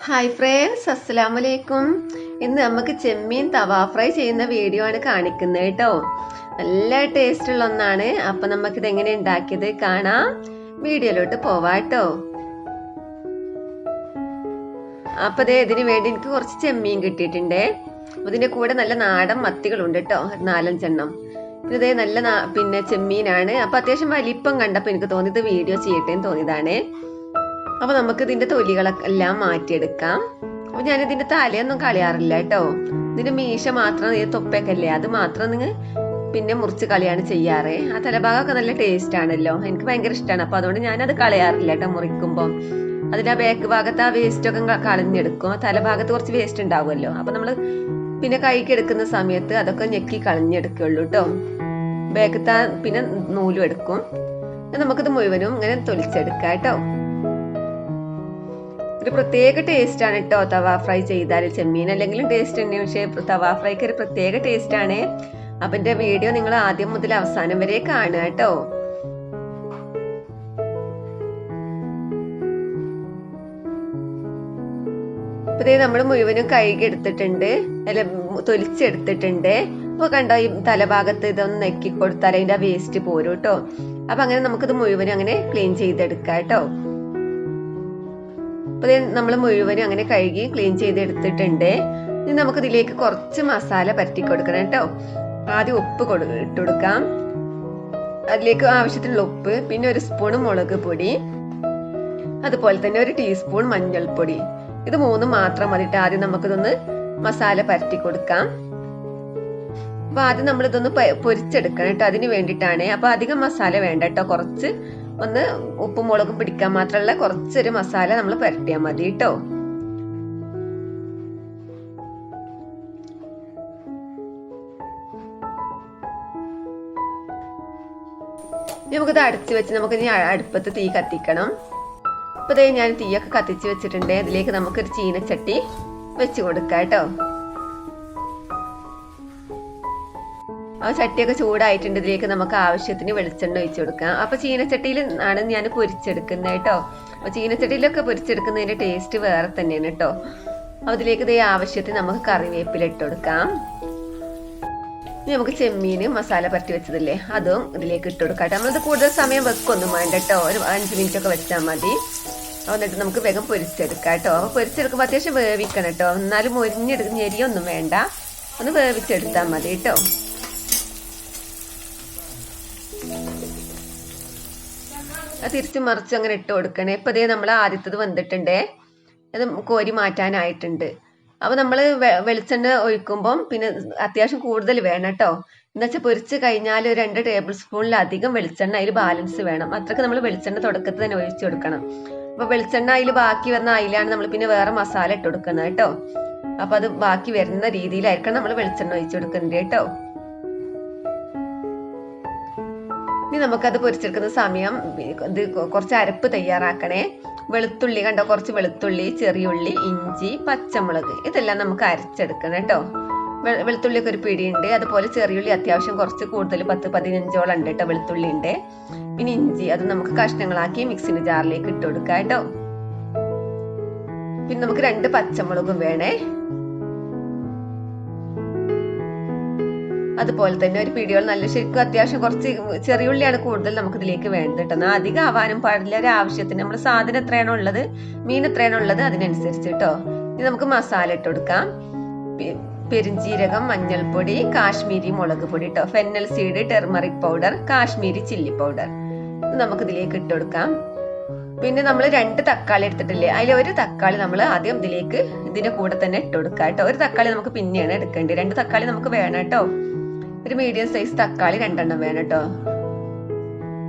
Hi friends, അസ്സലാമു അലൈക്കും. ഇന്ന് നമുക്ക് ചെമ്മീൻ തവാ ഫ്രൈ ചെയ്യുന്ന വീഡിയോ ആണ് കാണിക്കുന്നത് കേട്ടോ. നല്ല ടേസ്റ്റ് ഉള്ള ഒന്നാണ്. അപ്പം നമുക്കിത് എങ്ങനെ ഉണ്ടാക്കിയത് കാണാം. വീഡിയോയിലോട്ട് പോവാം കേട്ടോ. അപ്പം ഇതിന് വേണ്ടി എനിക്ക് കുറച്ച് ചെമ്മീൻ കിട്ടിയിട്ടുണ്ട്. ഇതിൻ്റെ കൂടെ നല്ല നാടൻ മത്തികളുണ്ട് കേട്ടോ, 4-5 എണ്ണം. ഇതേ നല്ല ചെമ്മീനാണ്. അപ്പം അത്യാവശ്യം വലിപ്പം കണ്ടപ്പോൾ എനിക്ക് തോന്നിയത് വീഡിയോ ചെയ്യട്ടെ എന്ന് തോന്നിയതാണ്. അപ്പോൾ നമുക്ക് ഇതിൻ്റെ തൊലികളൊക്കെ എല്ലാം മാറ്റിയെടുക്കാം. അപ്പോൾ ഞാനിതിൻ്റെ തലയൊന്നും കളയാറില്ല കേട്ടോ. ഇതിൻ്റെ മീശ മാത്രം, ഈ തൊപ്പൊക്കെ അല്ലേ, അത് മാത്രം പിന്നെ മുറിച്ച് കളയാണ് ചെയ്യാറ്. ആ തലഭാഗമൊക്കെ നല്ല ടേസ്റ്റ് ആണല്ലോ, എനിക്ക് ഭയങ്കര ഇഷ്ടമാണ്. അപ്പോൾ അതുകൊണ്ട് ഞാനത് കളയാറില്ല കേട്ടോ. മുറിക്കുമ്പോൾ അതിൻ്റെ ആ ബാക്ക് ഭാഗത്ത് ആ വേസ്റ്റൊക്കെ കളഞ്ഞെടുക്കും. ആ തലഭാഗത്ത് കുറച്ച് വേസ്റ്റ് ഉണ്ടാവുമല്ലോ. അപ്പോൾ നമ്മൾ പിന്നെ കൈക്കെടുക്കുന്ന സമയത്ത് അതൊക്കെ ഞെക്കി കളഞ്ഞെടുക്കുള്ളൂ കേട്ടോ. ബാക്കത്തെ പിന്നെ നൂലും എടുക്കും. നമുക്കിത് മുഴുവനും ഇങ്ങനെ തൊലിച്ചെടുക്കാം കേട്ടോ. ഒരു പ്രത്യേക ടേസ്റ്റ് ആണ് കേട്ടോ തവ ഫ്രൈ ചെയ്താൽ. ചെമ്മീൻ അല്ലെങ്കിലും ടേസ്റ്റ് തന്നെ, പക്ഷേ തവ ഫ്രൈക്ക് ഒരു പ്രത്യേക ടേസ്റ്റ് ആണ്. അപ്പം എൻ്റെ വീഡിയോ നിങ്ങൾ ആദ്യം മുതൽ അവസാനം വരെ കാണുക കേട്ടോ. അപ്പൊ നമ്മൾ മുഴുവനും കഴുകി എടുത്തിട്ടുണ്ട്, അല്ല തൊലിച്ചെടുത്തിട്ടുണ്ട്. അപ്പൊ കണ്ടോ, ഈ തലഭാഗത്ത് ഇതൊന്ന് നെക്കി കൊടുത്താൽ അതിന്റെ ആ വേസ്റ്റ് പോരും കേട്ടോ. അപ്പൊ അങ്ങനെ നമുക്കിത് മുഴുവനും അങ്ങനെ ക്ലീൻ ചെയ്തെടുക്കാം കേട്ടോ. അപ്പോൾ നമ്മൾ മുഴുവനും അങ്ങനെ കഴുകി ക്ലീൻ ചെയ്തെടുത്തിട്ടുണ്ട്. ഇനി നമുക്ക് ഇതിലേക്ക് കുറച്ച് മസാല പരട്ടി കൊടുക്കണം കേട്ടോ. ആദ്യം ഉപ്പ് ഇട്ട് കൊടുക്കാം. അതിലേക്ക് ആവശ്യത്തിനുള്ള ഉപ്പ്, പിന്നെ 1 സ്പൂൺ മുളക് പൊടി, അതുപോലെ തന്നെ 1 ടീസ്പൂൺ മഞ്ഞൾപ്പൊടി. ഇത് 3 മാത്രം മതിട്ട് ആദ്യം നമുക്കിതൊന്ന് മസാല പരട്ടി കൊടുക്കാം. അപ്പൊ ആദ്യം നമ്മളിതൊന്ന് പൊരിച്ചെടുക്കണം കേട്ടോ, അതിന് വേണ്ടിയിട്ടാണ്. അപ്പൊ അധികം മസാല വേണ്ട കേട്ടോ, കുറച്ച് ഒന്ന് ഉപ്പും മുളകും പിടിക്കാൻ മാത്രമുള്ള കുറച്ചൊരു മസാല നമ്മൾ പുരട്ടിയാൽ മതി കേട്ടോ. നമുക്കിത് അടച്ചു വെച്ച് നമുക്കിനി അടുപ്പത്ത് തീ കത്തിക്കണം. അപ്പൊ ഞാൻ തീയൊക്കെ കത്തിച്ച് വെച്ചിട്ടുണ്ട്. ഇതിലേക്ക് നമുക്കൊരു ചീനച്ചട്ടി വെച്ച് കൊടുക്കാം കേട്ടോ. ആ ചട്ടിയൊക്കെ ചൂടായിട്ടുണ്ട്. ഇതിലേക്ക് നമുക്ക് ആവശ്യത്തിന് വെളിച്ചെണ്ണ ഒഴിച്ചു കൊടുക്കാം. അപ്പൊ ചീനച്ചട്ടിയിൽ ആണ് ഞാൻ പൊരിച്ചെടുക്കുന്നത് കേട്ടോ. അപ്പൊ ചീനച്ചട്ടിയിലൊക്കെ പൊരിച്ചെടുക്കുന്നതിന്റെ ടേസ്റ്റ് വേറെ തന്നെയാണ് കേട്ടോ. അതിലേക്ക് ഇതേ ആവശ്യത്തിന് നമുക്ക് കറിവേപ്പില ഇട്ട് കൊടുക്കാം. ഇനി നമുക്ക് ചെമ്മീന് മസാല പരട്ടി വെച്ചതില്ലേ, അതും ഇതിലേക്ക് ഇട്ട് കൊടുക്കാം കേട്ടോ. നമ്മളത് കൂടുതൽ സമയം വെക്കൊന്നും വേണ്ട കേട്ടോ, ഒരു 5 മിനിറ്റ് ഒക്കെ വെച്ചാൽ മതി. എന്നിട്ട് നമുക്ക് വേഗം പൊരിച്ചെടുക്കാം കേട്ടോ. അപ്പൊ പൊരിച്ചെടുക്കുമ്പോൾ അത്യാവശ്യം വേവിക്കണം കേട്ടോ, എന്നാലും ഞെരിയൊന്നും വേണ്ട, ഒന്ന് വേവിച്ചെടുത്താൽ മതി കേട്ടോ. തിരിച്ചു മറിച്ച് അങ്ങനെ ഇട്ട് കൊടുക്കണേ. ഇപ്പൊ നമ്മൾ ആദ്യത്തത് വന്നിട്ടുണ്ടേ, അത് കോരി മാറ്റാനായിട്ടുണ്ട്. അപ്പൊ നമ്മൾ വെളിച്ചെണ്ണ ഒഴിക്കുമ്പം പിന്നെ അത്യാവശ്യം കൂടുതൽ വേണം കേട്ടോ. എന്താ വെച്ചാൽ പൊരിച്ച് കഴിഞ്ഞാൽ 2 ടേബിൾ സ്പൂണിലധികം വെളിച്ചെണ്ണ അതിൽ ബാലൻസ് വേണം. അത്രയ്ക്ക് നമ്മൾ വെളിച്ചെണ്ണ തുടക്കത്തിൽ തന്നെ ഒഴിച്ചു കൊടുക്കണം. അപ്പൊ വെളിച്ചെണ്ണ അതിൽ ബാക്കി വന്ന അതിലാണ് നമ്മൾ പിന്നെ വേറെ മസാല ഇട്ട് കൊടുക്കുന്നത് കേട്ടോ. അപ്പൊ അത് ബാക്കി വരുന്ന രീതിയിലായിരിക്കണം നമ്മൾ വെളിച്ചെണ്ണ ഒഴിച്ചു കൊടുക്കുന്നത് കേട്ടോ. ഇനി നമുക്കത് പൊരിച്ചെടുക്കുന്ന സമയം ഇത് കുറച്ച് അരപ്പ് തയ്യാറാക്കണേ. വെളുത്തുള്ളി കണ്ടോ, കുറച്ച് വെളുത്തുള്ളി, ചെറിയുള്ളി, ഇഞ്ചി, പച്ചമുളക്, ഇതെല്ലാം നമുക്ക് അരച്ചെടുക്കണം കേട്ടോ. വെളുത്തുള്ളിയൊക്കെ ഒരു പിടിയുണ്ട്, അതുപോലെ ചെറിയുള്ളി അത്യാവശ്യം കുറച്ച് കൂടുതൽ 10-15ഓളം ഉണ്ട് കേട്ടോ വെളുത്തുള്ളി ഉണ്ട്. പിന്നെ ഇഞ്ചി അത് നമുക്ക് കഷ്ണങ്ങളാക്കി മിക്സിന്റെ ജാറിലേക്ക് ഇട്ട് കൊടുക്കാം കേട്ടോ. പിന്നെ നമുക്ക് 2 പച്ചമുളകും വേണേ. അതുപോലെ തന്നെ ഒരു പിടിയോളം നല്ല ശരിക്കും അത്യാവശ്യം കുറച്ച് ചെറിയുള്ളിയാണ് കൂടുതൽ നമുക്ക് ഇതിലേക്ക് വേണ്ടത് കേട്ടോ. എന്നാൽ അധികം ആവാനും പാടില്ല. ഒരു ആവശ്യത്തിന് നമ്മൾ സാധനം എത്രയാണോ ഉള്ളത്, മീൻ എത്രയാണോ ഉള്ളത് അതിനനുസരിച്ച് കേട്ടോ. ഇനി നമുക്ക് മസാല ഇട്ട് കൊടുക്കാം. പെരിഞ്ജീരകം, മഞ്ഞൾപ്പൊടി, കാശ്മീരി മുളക് പൊടി കേട്ടോ, fennel seed, turmeric powder, Kashmiri chilli powder, ഇത് നമുക്ക് ഇതിലേക്ക് ഇട്ട് കൊടുക്കാം. പിന്നെ നമ്മൾ 2 തക്കാളി എടുത്തിട്ടില്ലേ, അതിൽ 1 തക്കാളി നമ്മൾ ആദ്യം ഇതിന്റെ കൂടെ തന്നെ ഇട്ട് കൊടുക്കാം കേട്ടോ. 1 തക്കാളി നമുക്ക് പിന്നെയാണ് എടുക്കേണ്ടത്. 2 തക്കാളി നമുക്ക് വേണം കേട്ടോ. ഒരു മീഡിയം സൈസ് തക്കാളി 2 എണ്ണം വേണം കേട്ടോ.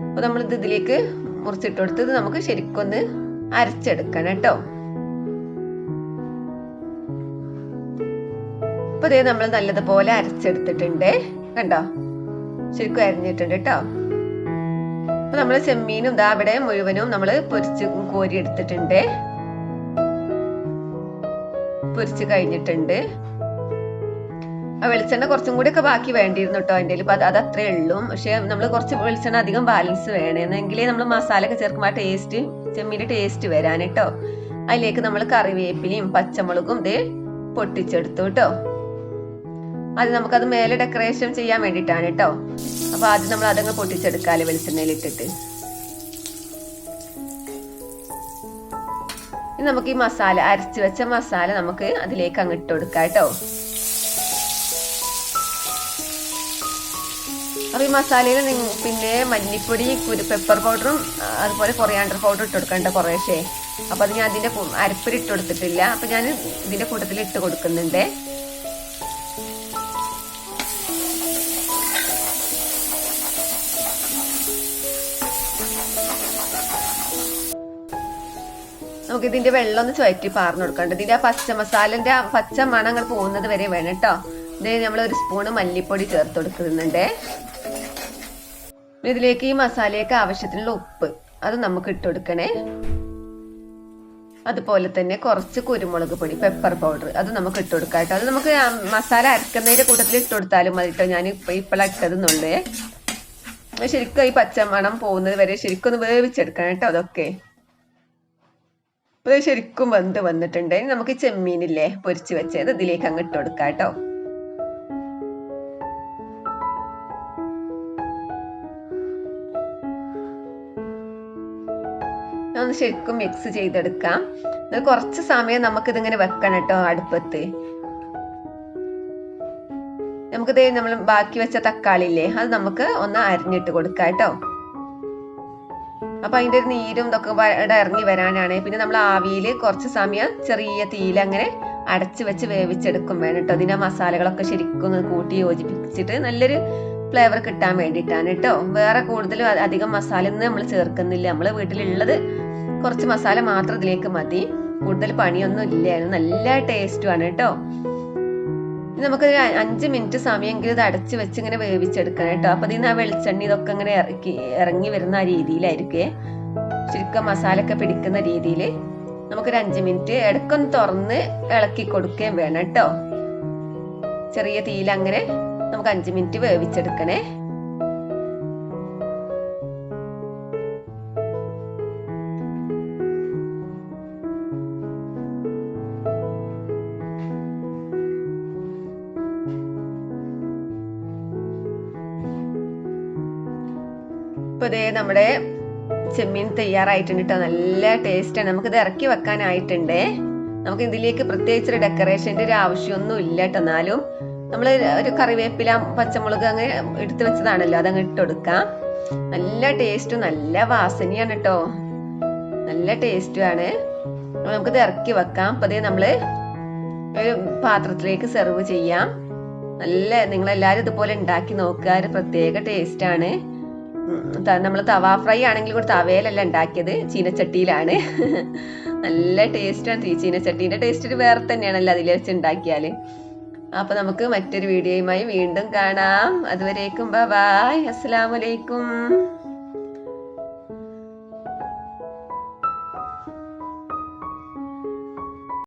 അപ്പൊ നമ്മൾ ഇതിലേക്ക് മുറിച്ചിട്ട് കൊടുത്തത് നമുക്ക് ശരിക്കൊന്ന് അരച്ചെടുക്കണം കേട്ടോ. അപ്പൊ നമ്മൾ നല്ലതുപോലെ അരച്ചെടുത്തിട്ടുണ്ട് കണ്ടോ, ശരിക്കും അരിഞ്ഞിട്ടുണ്ട് കേട്ടോ. അപ്പൊ നമ്മൾ ചെമ്മീനും ഇതാ അവിടെ മുഴുവനും നമ്മൾ പൊരിച്ച് കോരി എടുത്തിട്ടുണ്ട്, പൊരിച്ച് കഴിഞ്ഞിട്ടുണ്ട്. ആ വെളിച്ചെണ്ണ കുറച്ചും കൂടി ഒക്കെ ബാക്കി വേണ്ടിയിരുന്നു കേട്ടോ എൻ്റെ. അത് അത്രേ ഉള്ളൂ. പക്ഷെ നമ്മൾ കുറച്ച് വെളിച്ചെണ്ണ അധികം ബാലൻസ് വേണമെന്നെങ്കിലേ നമ്മൾ മസാല ഒക്കെ ചേർക്കുമ്പോൾ ആ ടേസ്റ്റ്, ചെമ്മീൻ്റെ ടേസ്റ്റ് വരാൻ കേട്ടോ. അതിലേക്ക് നമ്മൾ കറിവേപ്പിലയും പച്ചമുളകും ഇത് പൊട്ടിച്ചെടുത്തു കേട്ടോ. അത് നമുക്കത് മേലെ ഡെക്കറേഷൻ ചെയ്യാൻ വേണ്ടിയിട്ടാണ് കേട്ടോ. അപ്പൊ ആദ്യം നമ്മൾ അതങ്ങ് പൊട്ടിച്ചെടുക്കാല് വെളിച്ചെണ്ണയിൽ ഇട്ടിട്ട്. ഇനി നമുക്ക് ഈ മസാല അരച്ചു വെച്ച മസാല നമുക്ക് അതിലേക്ക് അങ്ങ് ഇട്ട് കൊടുക്കാം കേട്ടോ. അപ്പൊ ഈ മസാലയിൽ പിന്നെ മല്ലിപ്പൊടി പെപ്പർ പൗഡറും അതുപോലെ കൊറിയാണ്ടർ പൗഡർ ഇട്ട് കൊടുക്കണ്ട കുറേശ്ശേ. അപ്പൊ അത് ഞാൻ അതിന്റെ അരപ്പിൽ ഇട്ട് കൊടുത്തിട്ടില്ല. അപ്പൊ ഞാൻ ഇതിന്റെ കൂട്ടത്തിൽ ഇട്ട് കൊടുക്കുന്നുണ്ട്. നമുക്ക് ഇതിന്റെ വെള്ളം ഒന്ന് ചുവറ്റി പാർന്നു കൊടുക്കണ്ട. ഇതിന്റെ ആ പച്ച മസാലന്റെ ആ പച്ച മണം അങ്ങോട്ട് പോകുന്നത് വരെ വേണം കേട്ടോ. ഇത് നമ്മൾ ഒരു സ്പൂണ് മല്ലിപ്പൊടി ചേർത്ത് കൊടുക്കുന്നുണ്ട്. ഇതിലേക്ക് ഈ മസാലയൊക്കെ ആവശ്യത്തിനുള്ള ഉപ്പ് അത് നമുക്ക് ഇട്ട് കൊടുക്കണേ. അതുപോലെ തന്നെ കുറച്ച് കുരുമുളക് പൊടി പെപ്പർ പൗഡർ അത് നമുക്ക് ഇട്ട് കൊടുക്കാം കേട്ടോ. അത് നമുക്ക് മസാല അരക്കുന്നതിന്റെ കൂട്ടത്തിൽ ഇട്ട് കൊടുത്താലും മതി കേട്ടോ. ഞാൻ ഇപ്പോഴാണ് ഇട്ടതെന്നുള്ളേ. ശരിക്കും ഈ പച്ചമണം പോകുന്നത് വരെ ശരിക്കും ഒന്ന് വേവിച്ചെടുക്കണം കേട്ടോ. അതൊക്കെ ഇത് ശരിക്കും വെന്ത് വന്നിട്ടുണ്ട്. നമുക്ക് ചെമ്മീനില്ലേ പൊരിച്ച് വെച്ചത് ഇതിലേക്ക് അങ്ങ് ഇട്ട് കൊടുക്കാം കേട്ടോ. ഒന്ന് ശരിക്കും മിക്സ് ചെയ്തെടുക്കാം. കുറച്ച് സമയം നമുക്കിതിങ്ങനെ വെക്കണം കേട്ടോ അടുപ്പത്ത്. നമുക്കിത് നമ്മൾ ബാക്കി വെച്ച തക്കാളി ഇല്ലേ അത് നമുക്ക് ഒന്ന് അരിഞ്ഞിട്ട് കൊടുക്കാം കേട്ടോ. അപ്പൊ അതിന്റെ ഒരു നീരും ഇതൊക്കെ ഇറങ്ങി വരാനാണ്. പിന്നെ നമ്മൾ ആവിയിൽ കുറച്ച് സമയം ചെറിയ തീയിൽ അങ്ങനെ അടച്ചു വെച്ച് വേവിച്ചെടുക്കും വേണം കേട്ടോ. അതിന്റെ മസാലകളൊക്കെ ശരിക്കും ഒന്ന് കൂട്ടി യോജിപ്പിച്ചിട്ട് നല്ലൊരു ഫ്ലേവർ കിട്ടാൻ വേണ്ടിയിട്ടാണ് കേട്ടോ. വേറെ കൂടുതലും അധികം മസാല ഒന്നും നമ്മൾ ചേർക്കുന്നില്ല. നമ്മള് വീട്ടിലുള്ളത് കുറച്ച് മസാല മാത്രം ഇതിലേക്ക് മതി. കൂടുതൽ പണിയൊന്നും ഇല്ലായിരുന്നു. നല്ല ടേസ്റ്റുമാണ് കേട്ടോ. നമുക്ക് 5 മിനിറ്റ് സമയമെങ്കിലും ഇത് അടച്ചു വെച്ച് ഇങ്ങനെ വേവിച്ചെടുക്കണം കേട്ടോ. അപ്പൊ ഇതിന് ആ വെളിച്ചെണ്ണ ഇതൊക്കെ ഇങ്ങനെ ഇറങ്ങി വരുന്ന ആ രീതിയിലായിരിക്കേ. ശരിക്കും മസാല ഒക്കെ പിടിക്കുന്ന രീതിയിൽ നമുക്കൊരു 5 മിനിറ്റ് ഇടക്കൊന്ന് തുറന്ന് ഇളക്കി കൊടുക്കുകയും വേണം കേട്ടോ. ചെറിയ തീയിൽ അങ്ങനെ നമുക്ക് 5 മിനിറ്റ് വേവിച്ചെടുക്കണേ. ഇപ്പൊ ഇതേ നമ്മുടെ ചെമ്മീൻ തയ്യാറായിട്ടുണ്ട് കേട്ടോ. നല്ല ടേസ്റ്റാണ്. നമുക്കിത് ഇറക്കി വെക്കാനായിട്ടുണ്ട്. നമുക്ക് ഇതിലേക്ക് പ്രത്യേകിച്ച് ഒരു ഡെക്കറേഷന്റെ ഒരു ആവശ്യമൊന്നും ഇല്ല കേട്ടോ. എന്നാലും നമ്മൾ ഒരു കറിവേപ്പില പച്ചമുളക് അങ്ങനെ എടുത്തു വെച്ചതാണല്ലോ അതങ്ങ് ഇട്ട് കൊടുക്കാം. നല്ല ടേസ്റ്റും നല്ല വാസനയാണ് കേട്ടോ. നല്ല ടേസ്റ്റുമാണ്. നമുക്കിത് ഇറക്കി വെക്കാം. അപ്പൊ അതേ നമ്മള് ഒരു പാത്രത്തിലേക്ക് സെർവ് ചെയ്യാം. നിങ്ങളെല്ലാരും ഇതുപോലെ ഉണ്ടാക്കി നോക്കുക. ഒരു പ്രത്യേക ടേസ്റ്റാണ്. നമ്മൾ തവ ഫ്രൈ ആണെങ്കിൽ കൂടി തവയിലല്ല ഉണ്ടാക്കിയത്, ചീനച്ചട്ടിയിലാണ്. നല്ല ടേസ്റ്റാണ്. ചീനച്ചട്ടീന്റെ ടേസ്റ്റ് വേറെ തന്നെയാണല്ലോ അതിൽ വെച്ച് ഉണ്ടാക്കിയാല്. അപ്പൊ നമുക്ക് മറ്റൊരു വീഡിയോയുമായി വീണ്ടും കാണാം. അതുവരേക്കും ബൈ. അസ്സലാമു അലൈക്കും.